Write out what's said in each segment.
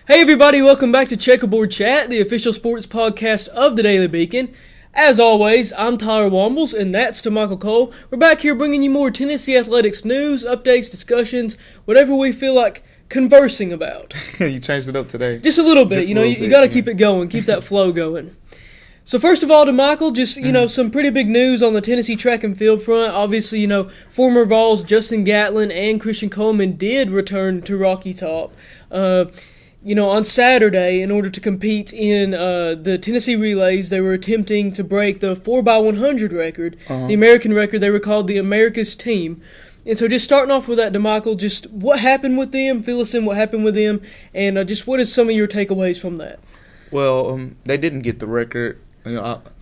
Hey everybody, welcome back to Checkerboard Chat, the official sports podcast of the Daily Beacon. As always, I'm Tyler Wombles, and that's to Michael Cole. We're back here bringing you more Tennessee athletics news, updates, discussions, whatever we feel like conversing about. You changed it up today. Just a little bit, you got to keep it going, keep that flow going. So first of all, to Michael, just, some pretty big news on the Tennessee track and field front. Obviously, former Vols Justin Gatlin and Christian Coleman did return to Rocky Top. On Saturday, in order to compete in the Tennessee relays, they were attempting to break the 4x100 record, the American record. They were called the America's Team. And so just starting off with that, DeMichael, just what happened with them, fill us in what happened with them, and just what is some of your takeaways from that? Well, they didn't get the record,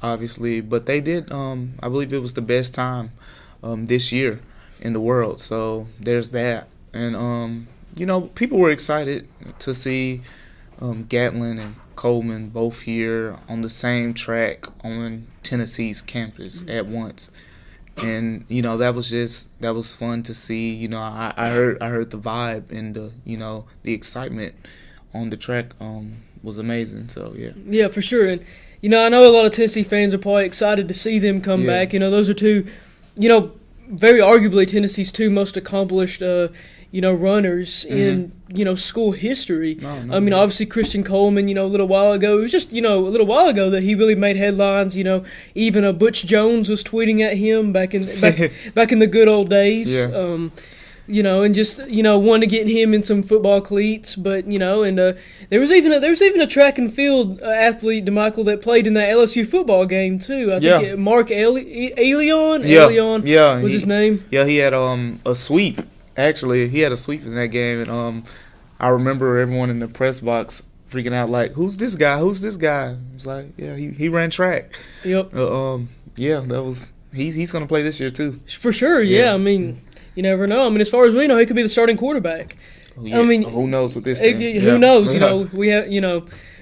obviously, but they did, I believe it was the best time this year in the world. So there's that. And, people were excited to see Gatlin and Coleman both here on the same track on Tennessee's campus at once. And, that was fun to see. I heard the vibe and the excitement on the track was amazing. So, yeah. Yeah, for sure. And, I know a lot of Tennessee fans are probably excited to see them come back. Those are two, very arguably Tennessee's two most accomplished runners in, school history. Obviously Christian Coleman, a little while ago, it was just, a little while ago that he really made headlines. Even Butch Jones was tweeting at him back in the good old days. Yeah. And just, wanted to get him in some football cleats. But, and there was even a track and field athlete, DeMichael, that played in that LSU football game, too. I think Mark Elion was his name. Yeah, he had a sweep. Actually, he had a sweep in that game, and I remember everyone in the press box freaking out like, "Who's this guy? Who's this guy?" It's like, yeah, he ran track. Yep. That was he's gonna play this year too. For sure. Yeah. You never know. As far as we know, he could be the starting quarterback. Yeah. Who knows with this team? Who knows? We have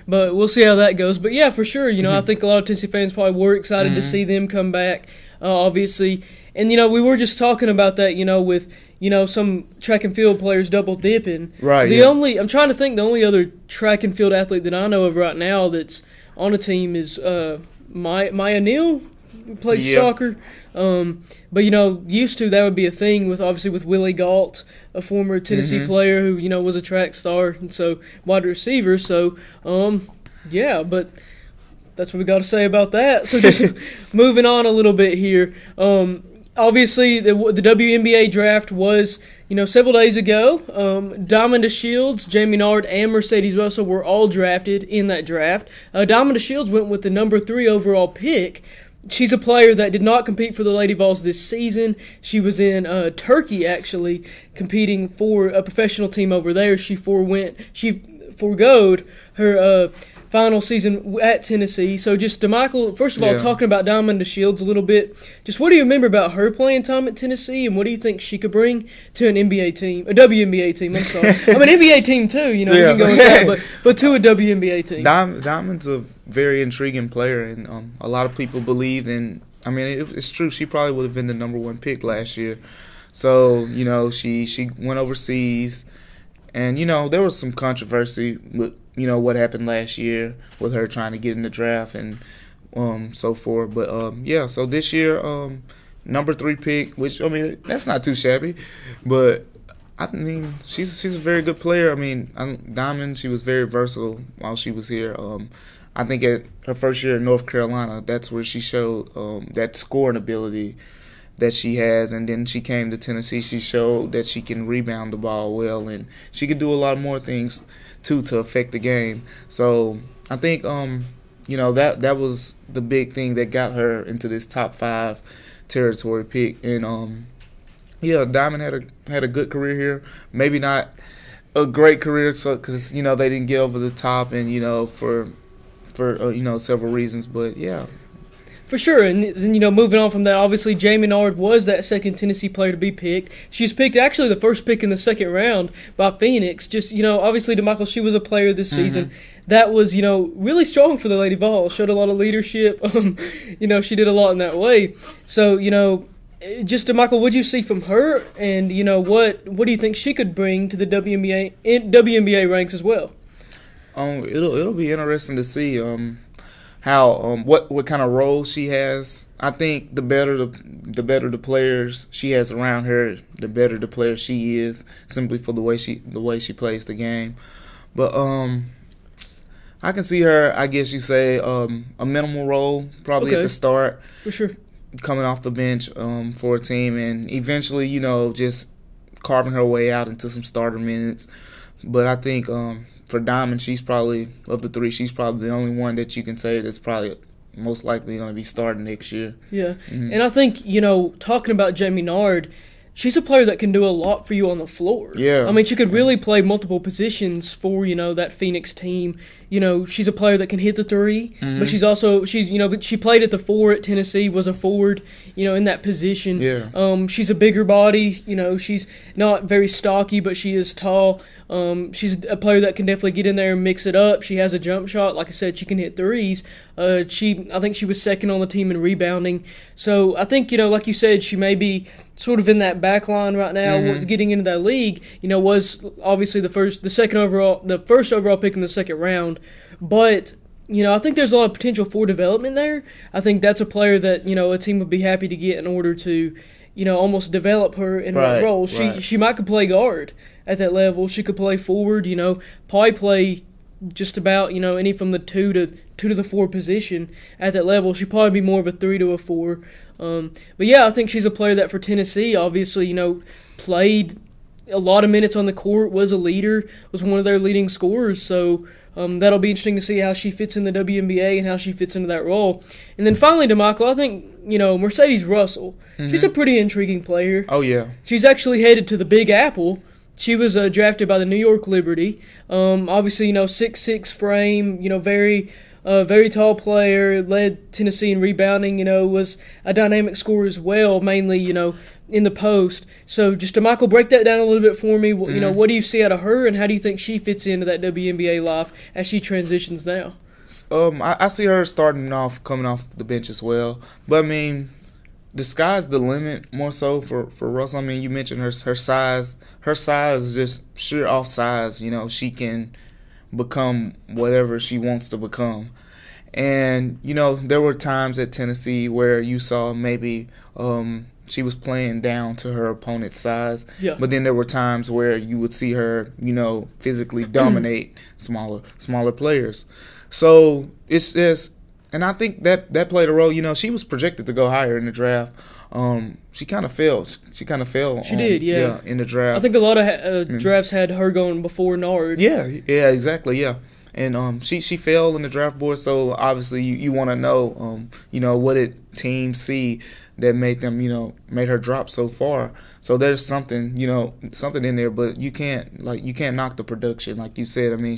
but we'll see how that goes. But yeah, for sure. I think a lot of Tennessee fans probably were excited to see them come back. Obviously, and we were just talking about that. With some track and field players double dipping. Right. I'm trying to think. The only other track and field athlete that I know of right now that's on a team is Maya Neal, who plays soccer. But used to that would be a thing with Willie Gault, a former Tennessee player who was a track star and so wide receiver. So but that's what we got to say about that. So just moving on a little bit here. Obviously, the WNBA draft was, several days ago. Diamond DeShields, Jamie Nard, and Mercedes Russell were all drafted in that draft. Diamond DeShields went with the number 3 overall pick. She's a player that did not compete for the Lady Vols this season. She was in Turkey, actually, competing for a professional team over there. She foregoed her final season at Tennessee. So just DeMichael, first of all, talking about Diamond DeShields a little bit, just what do you remember about her playing time at Tennessee, and what do you think she could bring to an NBA team, a WNBA team, I'm sorry. An NBA team too, you can go with that, but to a WNBA team. Diamond's a very intriguing player, and a lot of people believe in, it's true, she probably would have been the number 1 pick last year. So, she went overseas, and, there was some controversy with, what happened last year with her trying to get in the draft and so forth. But, so this year, number 3 pick, which, that's not too shabby. But, she's a very good player. Diamond, she was very versatile while she was here. I think at her first year in North Carolina, that's where she showed that scoring ability that she has, and then she came to Tennessee. She showed that she can rebound the ball well, and she could do a lot more things too to affect the game. So I think that was the big thing that got her into this top 5 territory pick. And Diamond had a good career here. Maybe not a great career, because they didn't get over the top, and for several reasons, but yeah. For sure, and then, moving on from that, obviously Jamie Nard was that second Tennessee player to be picked. She was picked, actually the first pick in the second round by Phoenix. Just, obviously DeMichael, she was a player this season that was, really strong for the Lady Vols, showed a lot of leadership. She did a lot in that way. So, just DeMichael, what did you see from her, and, what do you think she could bring to the WNBA ranks as well? It'll be interesting to see how what kind of role she has. I think the better the players she has around her, the better the player she is, simply for the way she plays the game. But I can see her, I guess you say, a minimal role probably at the start. For sure. Coming off the bench for a team, and eventually, just carving her way out into some starter minutes. But I think for Diamond, she's probably, of the three, she's probably the only one that you can say that's probably most likely going to be starting next year. Yeah. Mm-hmm. And I think, talking about Jamie Nard, she's a player that can do a lot for you on the floor. Yeah. I mean, she could really play multiple positions for, that Phoenix team. She's a player that can hit the three, but but she played at the 4 at Tennessee, was a forward, in that position. Yeah. She's a bigger body, she's not very stocky, but she is tall. She's a player that can definitely get in there and mix it up. She has a jump shot. Like I said, she can hit threes. I think she was second on the team in rebounding. So I think, like you said, she may be sort of in that back line right now, getting into that league, was obviously the first overall pick in the second round. But, I think there's a lot of potential for development there. I think that's a player that, a team would be happy to get in order to, almost develop her in her role. She might could play guard at that level. She could play forward, probably play just about, any from the 2 to the 4 position at that level. She'd probably be more of a 3 to a 4. But yeah, I think she's a player that for Tennessee, obviously, played a lot of minutes on the court, was a leader, was one of their leading scorers. So that'll be interesting to see how she fits in the WNBA and how she fits into that role. And then finally, DeMichael, I think, Mercedes Russell, she's a pretty intriguing player. Oh, yeah. She's actually headed to the Big Apple. She was drafted by the New York Liberty. Obviously, 6'6" frame, very tall player, led Tennessee in rebounding, was a dynamic scorer as well, mainly, in the post. So just to, Michael, break that down a little bit for me. What do you see out of her, and how do you think she fits into that WNBA life as she transitions now? I see her coming off the bench as well. But, I mean, the sky's the limit more so for Russell. I mean, you mentioned her size. Her size is just sheer off size. She can become whatever she wants to become. And, there were times at Tennessee where you saw maybe she was playing down to her opponent's size. Yeah. But then there were times where you would see her, physically dominate smaller players. So it's just, and I think that played a role. She was projected to go higher in the draft. She kind of fell. She did, yeah. In the draft. I think a lot of drafts had her going before Nard. Yeah, exactly, yeah. And she fell in the draft board, so obviously you want to know, what did teams see that made her drop so far. So there's something in there, but you can't knock the production, like you said. I mean,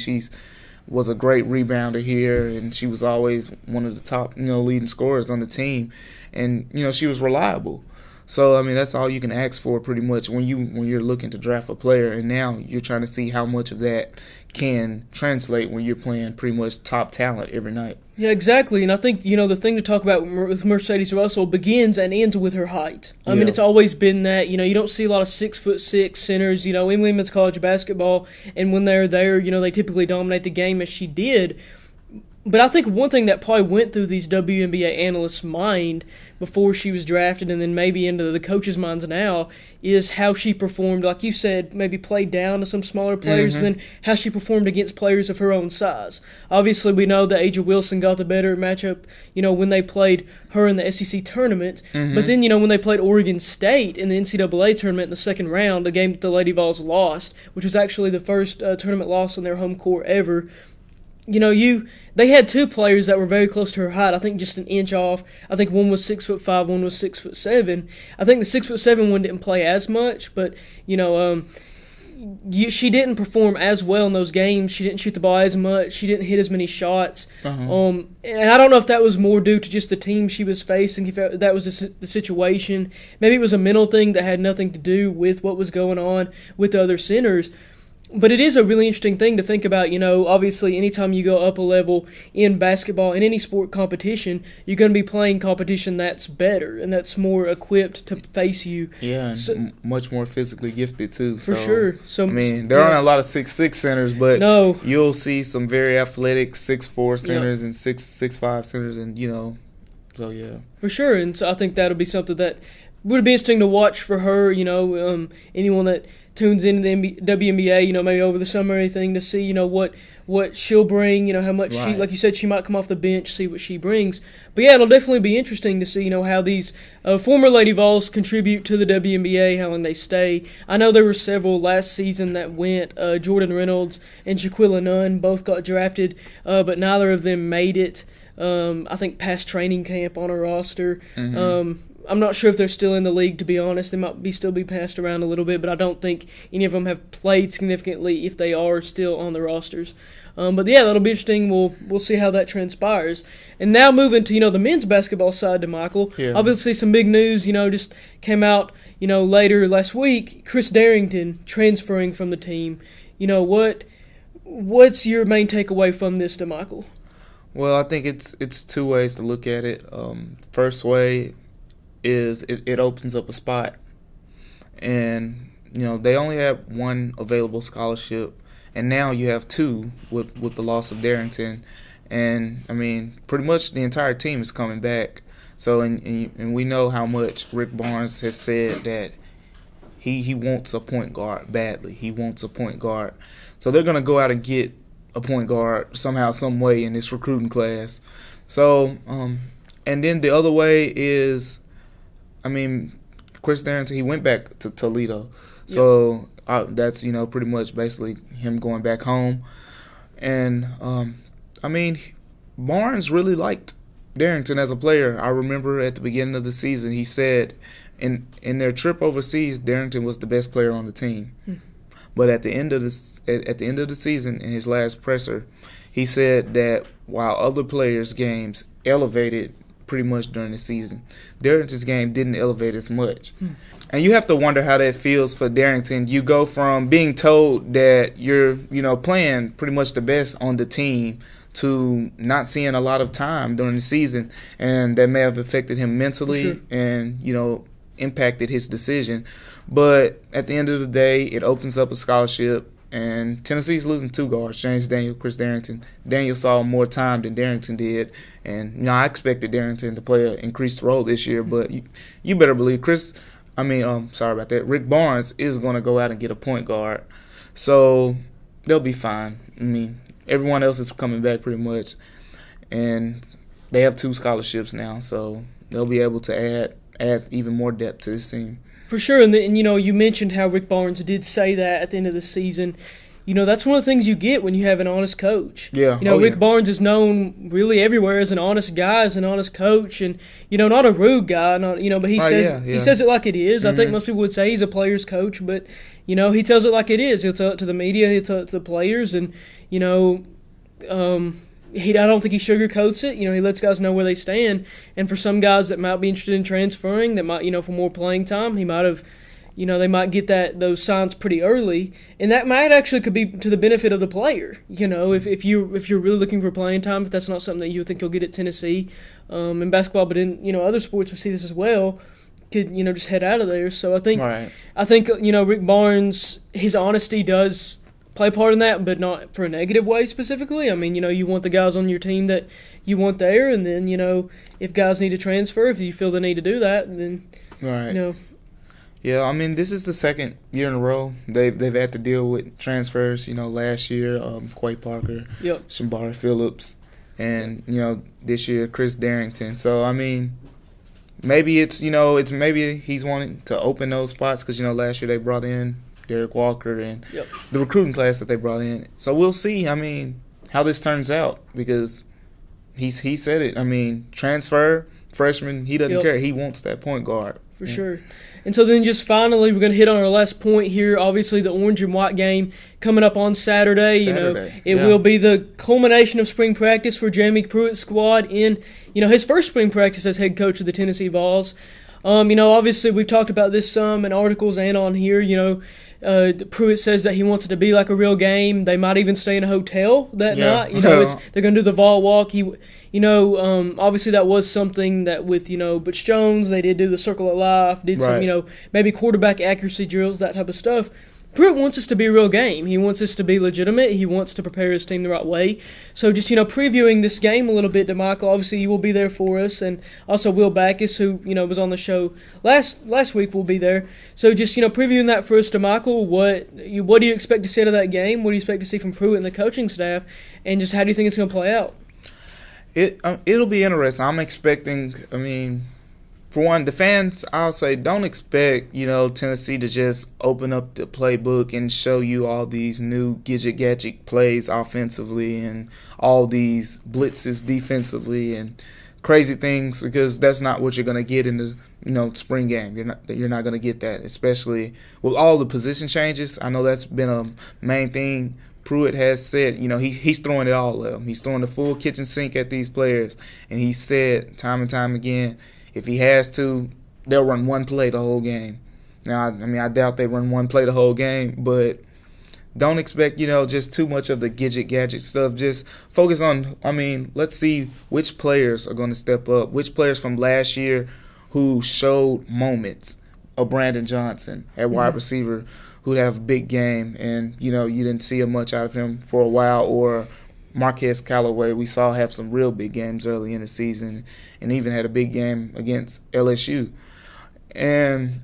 was a great rebounder here, and she was always one of the top, leading scorers on the team, and she was reliable. So I mean, that's all you can ask for pretty much when you're looking to draft a player, and now you're trying to see how much of that can translate when you're playing pretty much top talent every night. Yeah, exactly. And I think, the thing to talk about with Mercedes Russell begins and ends with her height. I mean, it's always been that, you don't see a lot of 6'6" centers, in women's college basketball. And when they're there, they typically dominate the game as she did. But I think one thing that probably went through these WNBA analysts' mind before she was drafted, and then maybe into the coaches' minds now, is how she performed, like you said, maybe played down to some smaller players, and then how she performed against players of her own size. Obviously, we know that Aja Wilson got the better matchup, when they played her in the SEC tournament. But then, when they played Oregon State in the NCAA tournament in the second round, a game that the Lady Vols lost, which was actually the first tournament loss on their home court ever. They had two players that were very close to her height. I think just an inch off. I think one was 6'5", one was 6'7". I think the 6'7" one didn't play as much, but she didn't perform as well in those games. She didn't shoot the ball as much. She didn't hit as many shots. And I don't know if that was more due to just the team she was facing, if that was the situation. Maybe it was a mental thing that had nothing to do with what was going on with the other centers. But it is a really interesting thing to think about. Obviously, anytime you go up a level in basketball, in any sport competition, you're going to be playing competition that's better and that's more equipped to face you. Yeah, and much more physically gifted, too. For sure. So, there aren't a lot of 6'6" centers, but no. You'll see some very athletic 6'4" centers and 6'5" centers, and, so, yeah. For sure, and so I think that'll be something that would be interesting to watch for her, anyone that tunes into the WNBA, maybe over the summer or anything to see, what she'll bring, how much she, like you said, she might come off the bench, see what she brings. But yeah, it'll definitely be interesting to see, how these former Lady Vols contribute to the WNBA, how long they stay. I know there were several last season that went. Jordan Reynolds and Shaquilla Nunn both got drafted, but neither of them made it. I think past training camp on a roster. Mm-hmm. I'm not sure if they're still in the league, to be honest. They might still be passed around a little bit, but I don't think any of them have played significantly if they are still on the rosters. But yeah, that'll be interesting. We'll see how that transpires. And now moving to the men's basketball side, to Michael. Yeah. Obviously, some big news. Just came out. Later last week, Chris Darrington transferring from the team. What's your main takeaway from this, to Michael? Well, I think it's two ways to look at it. First way is it opens up a spot, and they only have one available scholarship, and now you have two with the loss of Darrington, and pretty much the entire team is coming back. So and we know how much Rick Barnes has said that he wants a point guard badly. He wants a point guard, so they're gonna go out and get a point guard somehow, some way in this recruiting class. So and then the other way is, Chris Darrington, he went back to Toledo. So that's, pretty much basically him going back home. And, Barnes really liked Darrington as a player. I remember at the beginning of the season, he said in their trip overseas, Darrington was the best player on the team. But at the end of the season, in his last presser, he said that while other players' games elevated pretty much during the season, Darrington's game didn't elevate as much. And you have to wonder how that feels for Darrington. You go from being told that you're, playing pretty much the best on the team to not seeing a lot of time during the season, and that may have affected him mentally and, impacted his decision. But at the end of the day, it opens up a scholarship. And Tennessee's losing two guards, James Daniel, Chris Darrington. Daniel saw more time than Darrington did. And, I expected Darrington to play an increased role this year. But you better believe sorry about that. Rick Barnes is going to go out and get a point guard. So they'll be fine. Everyone else is coming back pretty much. And they have two scholarships now. So they'll be able to add even more depth to this team. For sure, and you mentioned how Rick Barnes did say that at the end of the season. That's one of the things you get when you have an honest coach. Yeah. Rick Barnes is known really everywhere as an honest guy, as an honest coach, and not a rude guy. Not but he says it like it is. Mm-hmm. I think most people would say he's a player's coach, but he tells it like it is. He'll tell it to the media, he'll tell it to the players, and I don't think he sugarcoats it. He lets guys know where they stand. And for some guys that might be interested in transferring, that might, for more playing time, he might have, they might get those signs pretty early, and that might actually could be to the benefit of the player. If you're really looking for playing time, if that's not something that you think you'll get at Tennessee, in basketball, but in other sports we see this as well. Could just head out of there. So I think Rick Barnes, his honesty does play part in that, but not for a negative way specifically. You want the guys on your team that you want there, and then, if guys need to transfer, if you feel the need to do that, then, Yeah, this is the second year in a row they've had to deal with transfers. Last year, Quay Parker, Shambara Phillips, and, this year, Chris Darrington. So, maybe maybe he's wanting to open those spots because, last year they brought in Derek Walker and the recruiting class that they brought in. So we'll see, how this turns out, because he said it. Transfer, freshman, he doesn't care. He wants that point guard. For sure. And so then just finally, we're going to hit on our last point here. Obviously, the orange and white game coming up on Saturday. It will be the culmination of spring practice for Jamie Pruitt's squad in, his first spring practice as head coach of the Tennessee Vols. Obviously we've talked about this some in articles and on here. Pruitt says that he wants it to be like a real game. They might even stay in a hotel that night. They're going to do the Vol Walk. Obviously that was something that with, Butch Jones, they did do the Circle of Life, did some, maybe quarterback accuracy drills, that type of stuff. Pruitt wants this to be a real game. He wants this to be legitimate. He wants to prepare his team the right way. So just, previewing this game a little bit to Michael, obviously you will be there for us. And also Will Backus, who, was on the show last week, will be there. So just, previewing that for us to Michael, what do you expect to see out of that game? What do you expect to see from Pruitt and the coaching staff? And just how do you think it's going to play out? It'll be interesting. I'm expecting, for one, the fans, I'll say, don't expect, Tennessee to just open up the playbook and show you all these new gadget plays offensively and all these blitzes defensively and crazy things, because that's not what you're going to get in the spring game. You're not going to get that, especially with all the position changes. I know that's been a main thing. Pruitt has said, he's throwing it all at them. He's throwing the full kitchen sink at these players, and he said time and time again, if he has to, they'll run one play the whole game. Now, I doubt they run one play the whole game, but don't expect, just too much of the gadget stuff. Just focus on, let's see which players are going to step up, which players from last year who showed moments of Brandon Johnson at wide receiver who'd have a big game, and, you didn't see much out of him for a while, or Marquez Callaway, we saw have some real big games early in the season and even had a big game against LSU. And,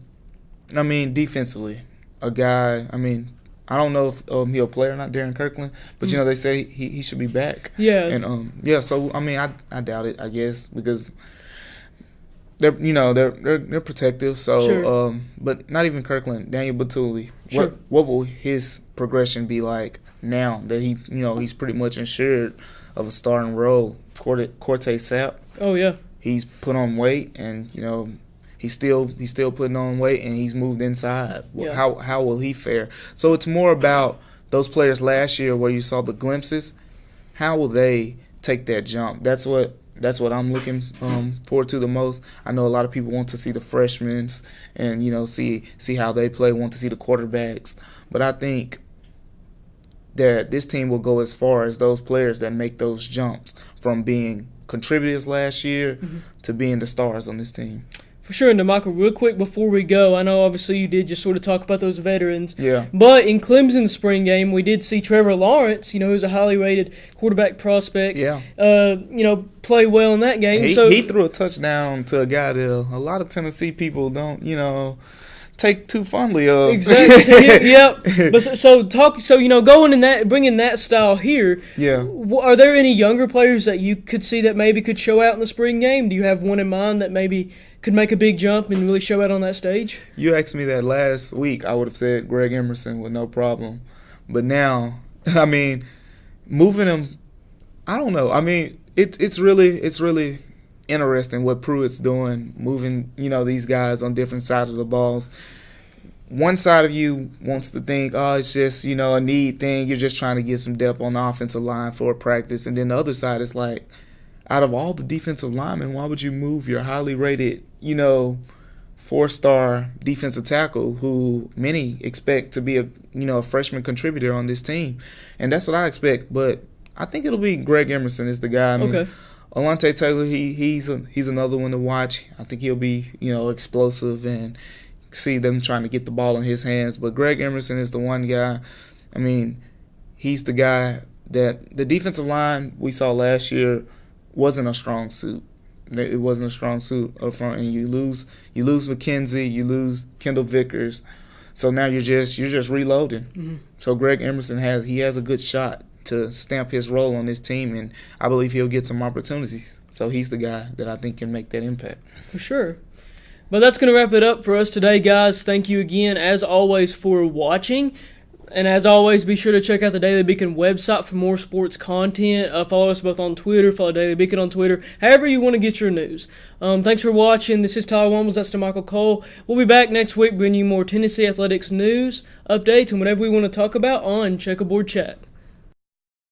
defensively, a guy, I don't know if he'll play or not, Darren Kirkland, but, they say he should be back. Yeah. And, so, I doubt it, I guess, because they're protective. So, sure. But not even Kirkland, Daniel Batuli. Sure. What will his progression be like now that he's pretty much insured of a starting role? Corte Sapp. Oh yeah. He's put on weight, and he's still putting on weight, and he's moved inside. Yeah. How will he fare? So it's more about those players last year where you saw the glimpses. How will they take that jump? That's what I'm looking forward to the most. I know a lot of people want to see the freshmen and see how they play, want to see the quarterbacks, but I think that this team will go as far as those players that make those jumps from being contributors last year to being the stars on this team. For sure. And DeMichael, real quick before we go, I know obviously you did just sort of talk about those veterans. Yeah. But in Clemson's spring game, we did see Trevor Lawrence, who's a highly rated quarterback prospect, play well in that game. He threw a touchdown to a guy that a lot of Tennessee people don't, take too fondly of. Exactly. Yep. But going in that, bringing that style here. Yeah. Are there any younger players that you could see that maybe could show out in the spring game? Do you have one in mind that maybe could make a big jump and really show out on that stage? You asked me that last week, I would have said Greg Emerson with no problem. But now, moving him, I don't know. It's really interesting what Pruitt's doing, moving, these guys on different sides of the balls. One side of you wants to think, it's just, a need thing. You're just trying to get some depth on the offensive line for a practice. And then the other side is like, out of all the defensive linemen, why would you move your highly rated, 4-star defensive tackle who many expect to be a freshman contributor on this team? And that's what I expect. But I think it'll be Greg Emerson is the guy. Okay. Alontae Taylor, he's another one to watch. I think he'll be, explosive and see them trying to get the ball in his hands. But Greg Emerson is the one guy. He's the guy that the defensive line we saw last year wasn't a strong suit. It wasn't a strong suit up front, and you lose McKenzie, you lose Kendall Vickers. So now you're just reloading. Mm-hmm. So Greg Emerson has a good shot to stamp his role on this team, and I believe he'll get some opportunities. So he's the guy that I think can make that impact. For sure. But that's going to wrap it up for us today, guys. Thank you again, as always, for watching. And as always, be sure to check out the Daily Beacon website for more sports content. Follow us both on Twitter. Follow Daily Beacon on Twitter. However you want to get your news. Thanks for watching. This is Tyler Wombles. That's DeMichael Cole. We'll be back next week bringing you more Tennessee athletics news, updates, and whatever we want to talk about on Checkerboard Chat.